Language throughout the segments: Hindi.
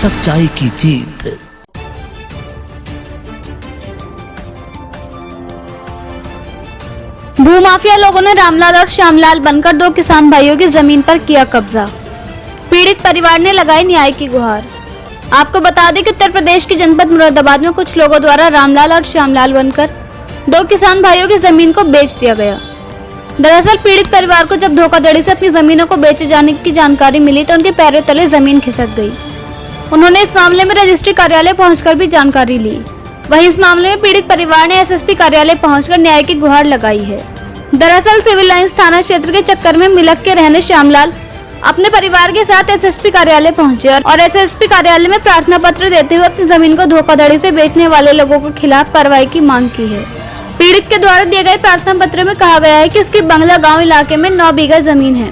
सच्चाई की जीत। भूमाफिया लोगों ने रामलाल और श्यामलाल बनकर दो किसान भाइयों की जमीन पर किया कब्जा। पीड़ित परिवार ने लगाई न्याय की गुहार। आपको बता दें कि उत्तर प्रदेश के जनपद मुरादाबाद में कुछ लोगों द्वारा रामलाल और श्यामलाल बनकर दो किसान भाइयों की जमीन को बेच दिया गया। दरअसल पीड़ित परिवार को जब धोखाधड़ी से अपनी जमीनों को बेचे जाने की जानकारी मिली तो उनके पैरों तले जमीन खिसक गई। उन्होंने इस मामले में रजिस्ट्री कार्यालय पहुंचकर भी जानकारी ली। वहीं इस मामले में पीड़ित परिवार ने एसएसपी कार्यालय पहुंचकर न्याय की गुहार लगाई है। दरअसल सिविल लाइंस थाना क्षेत्र के चक्कर में मिलक के रहने श्यामलाल अपने परिवार के साथ एसएसपी कार्यालय पहुंचे और एसएसपी कार्यालय में प्रार्थना पत्र देते हुए अपनी जमीन को धोखाधड़ी से बेचने वाले लोगों के खिलाफ कार्रवाई की मांग की है। पीड़ित के द्वारा दिए गए प्रार्थना पत्र में कहा गया है कि उसके बंगला गांव इलाके में 9 बीघा जमीन है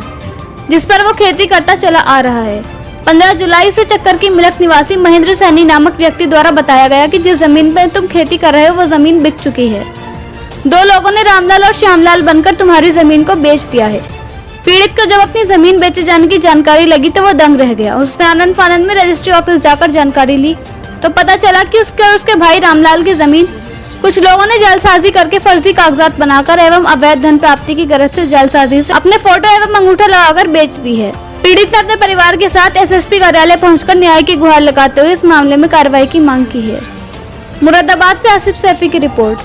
जिस पर वो खेती करता चला आ रहा है। 15 जुलाई से चक्कर की मिलक निवासी महेंद्र सैनी नामक व्यक्ति द्वारा बताया गया कि जिस जमीन पर तुम खेती कर रहे हो वो जमीन बिक चुकी है। दो लोगों ने रामलाल और श्यामलाल बनकर तुम्हारी जमीन को बेच दिया है। पीड़ित को जब अपनी जमीन बेचे जाने की जानकारी लगी तो वो दंग रह गया। उसने आनंद फानंद में रजिस्ट्री ऑफिस जाकर जानकारी ली तो पता चला कि उसके और उसके भाई रामलाल की जमीन कुछ लोगों ने जालसाजी करके फर्जी कागजात बनाकर एवं अवैध धन प्राप्ति की गरज से जालसाजी से अपने फोटो एवं अंगूठा लगाकर बेच दी है। पीड़ित ने अपने परिवार के साथ एसएसपी कार्यालय पहुंचकर न्याय की गुहार लगाते हुए इस मामले में कार्रवाई की मांग की है। मुरादाबाद से आसिफ सैफी की रिपोर्ट।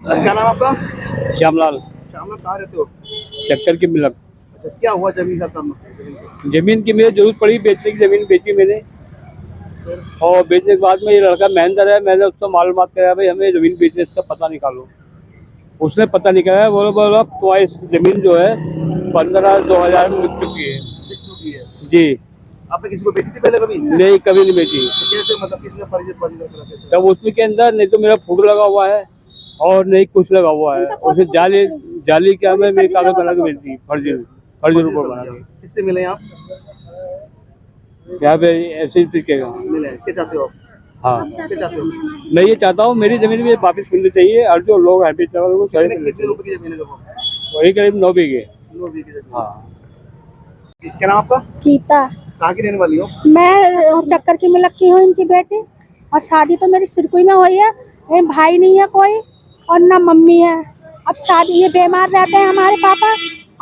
क्या नाम आपका? श्यामलाल। श्यामलाल, कहाँ रहते हो? चक्कर की मिलक। अच्छा, क्या हुआ जमीन का काम? जमीन की मुझे जरूरत पड़ी बेचने की। जमीन बेची मैंने और बेचने के बाद में ये लड़का महेंद्र है, मैंने उसको मालूमात कराया भाई हमें जमीन बेचने इसका पता निकालो। उसने पता निकाला, बोला तुम्हारी जमीन जो है 15-2000 में बिक चुकी है। बिक चुकी है जी। आपने किसी को बेची थी पहले कभी? नहीं, कभी नहीं बेची। तो कैसे, मतलब किसने फर्जी? तब उसमें के अंदर नहीं तो मेरा फोटो लगा हुआ है और नहीं कुछ लगा हुआ है। उसे जाली क्या मैं मेरे कागज बना के बेचती, फर्जी रिपोर्ट बना के। किससे मिले आप? यहाँ पे ऐसे ही क्या मिले? क्या चाहते हो आप? हाँ, क्या चाहते हो? मैं ये चाहता हूँ मेरी जमीन में वापस मिलनी चाहिए और जो लोग हैं कितने रुपए की जमीन है? वही करीब 9 बीघे। 9 बीघे जमीन। हाँ। क्या नाम आपका? गीता। कहाँ की रहने वाली हो? मैं चक्कर की मिलक की हूँ इनकी बेटी, और शादी तो मेरी सिरकुई में हुई है। भाई नहीं है कोई और ना मम्मी है। अब शादी, ये बीमार रहते हैं हमारे पापा,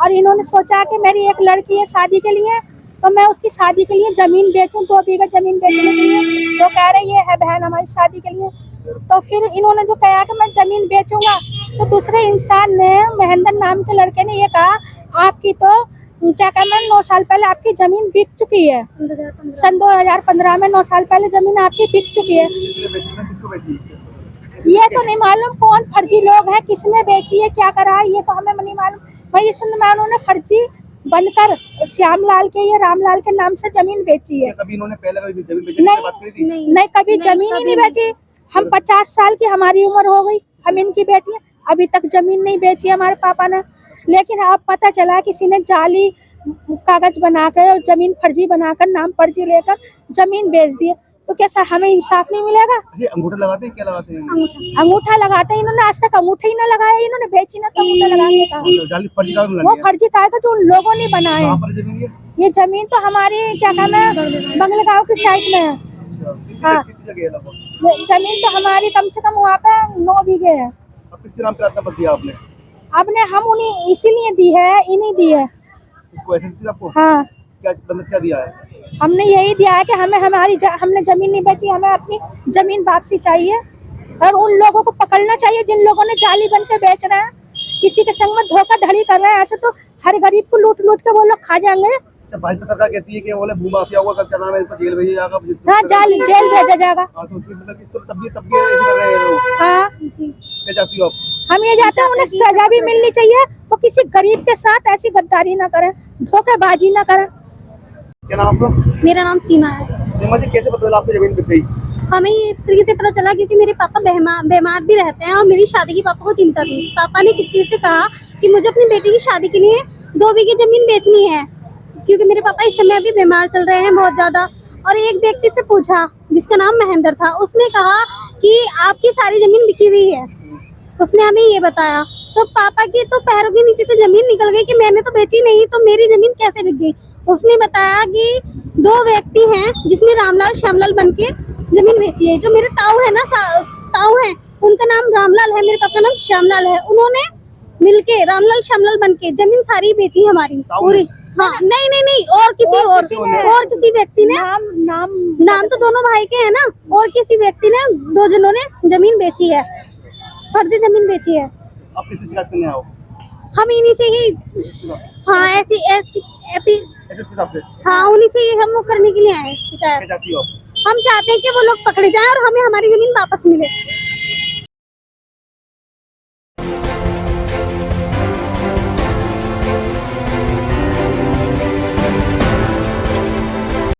और इन्होंने सोचा कि मेरी एक लड़की है शादी के लिए, तो मैं उसकी शादी के लिए जमीन बेचूं, 2 बीघा जमीन बेचने के लिए। तो कह रहे ये है बहन हमारी शादी के लिए। तो फिर इन्होंने जो कहा कि मैं जमीन बेचूंगा, तो दूसरे इंसान ने, महेंद्र नाम के लड़के ने ये कहा आपकी तो क्या कहना, 9 साल पहले आपकी जमीन बिक चुकी है। सन 2015 में 9 साल पहले जमीन आपकी बिक चुकी है। किसको बेची? ये तो नहीं मालूम कौन फर्जी लोग हैं, किसने बेची है, क्या करा है, ये तो हमें नहीं मालूम। मैं ये सुन में उन्होंने फर्जी बनकर श्यामलाल के या रामलाल के नाम से जमीन बेची है। कभी इन्होंने पहले कभी जमीन बेचने की बात करी थी? नहीं, कभी जमीन ही नहीं बेची। हम 50 साल की हमारी उम्र हो गई, हम इनकी बेटी हैं, अभी तक जमीन नहीं बेची हमारे पापा ने। लेकिन अब पता चला किसी ने जाली कागज बनाकर और जमीन फर्जी बनाकर, नाम फर्जी लेकर जमीन बेच दी। तो क्या सर हमें इंसाफ नहीं मिलेगा? ये अंगूठा लगाते हैं? क्या लगाते हैं? अंगूठा लगाते हैं। इन्होंने आज तक अंगूठा ही ना लगाया, इन्होंने बेची ना तो अंगूठा लगाने का। जाली फर्जी कागज वो फर्जी कागज जो उन लोगों ने बनाए। कहाँ पर जमीन ये जमीन तो हमारी क्या कहना है, बंगलगांव की साइड में है। हाँ, जमीन तो हमारी कम से कम वहाँ पे 9 बीघे है। अब किसके नाम पे प्रार्थना पत्र दिया आपने? आपने हम उन्हीं इसीलिए दी है, इन्हीं दी है इसको एसएसपी आपको? हाँ, क्या दिया है? हमने यही दिया है कि हमें हमने जमीन नहीं बेची, हमें अपनी जमीन वापसी चाहिए। और उन लोगों को पकड़ना चाहिए जिन लोगों ने जाली बन के बेच रहे हैं, किसी के संग में धोखाधड़ी कर रहे हैं। ऐसे तो हर गरीब को लूट लूट के वो लोग खा जाएंगे। भाजपा सरकार कहती है कि वो भूमाफिया होगा, क्या नाम है, इनको जेल भेजा जाएगा। हाँ, जेल भेजा जाएगा। तो मतलब इसको तब ऐसे कर रहे हैं लोग। हाँ, क्या चाहती हो आप? हम ये चाहते हैं उन्हें सजा भी मिलनी चाहिए। वो किसी गरीब के साथ ऐसी गद्दारी ना करें, धोखेबाजी ना करें। क्या नाम आपका? मेरा नाम सीमा है। सीमा जी, कैसे पता चला आपकी जमीन बिक गई? हमें इस तरीके से पता चला क्योंकि मेरे पापा बीमार भी रहते हैं और मेरी शादी की पापा को चिंता थी। पापा ने किसी से कहा कि मुझे अपनी बेटी की शादी के लिए 2 बीघे जमीन बेचनी है, क्योंकि मेरे पापा इस समय अभी बीमार चल रहे हैं बहुत ज्यादा। और एक व्यक्ति से पूछा जिसका नाम महेंद्र था, उसने कहा कि आपकी सारी जमीन बिकी हुई है। उसने हमें ये बताया तो पापा की तो पैरों के नीचे से जमीन निकल गई कि मैंने तो बेची नहीं, तो मेरी जमीन कैसे बिक गई। उसने बताया कि 2 व्यक्ति हैं जिसने रामलाल श्यामलाल बनके जमीन बेची है। जो मेरे ताऊ है ना, ताऊ है, उनका नाम रामलाल है, मेरे पापा का नाम श्यामलाल है। उन्होंने मिलके रामलाल श्यामलाल बनके जमीन सारी बेची हमारी पूरी। हाँ, नहीं, और किसी व्यक्ति ने नाम तो दोनों भाई के हैं ना, और किसी व्यक्ति ने 2 जनों ने जमीन बेची है, फर्जी जमीन बेची है। आप किससे शिकायत करने आओ? हम इन्हीं से ही, हाँ एसएसपी साहब से हाँ, उन्हीं से ही हम वो करने के लिए आए हैं शिकायत। क्या चाहती हो आप? हम चाहते हैं कि वो लोग पकड़े जाएं और हमें हमारी जमीन वापस मिले।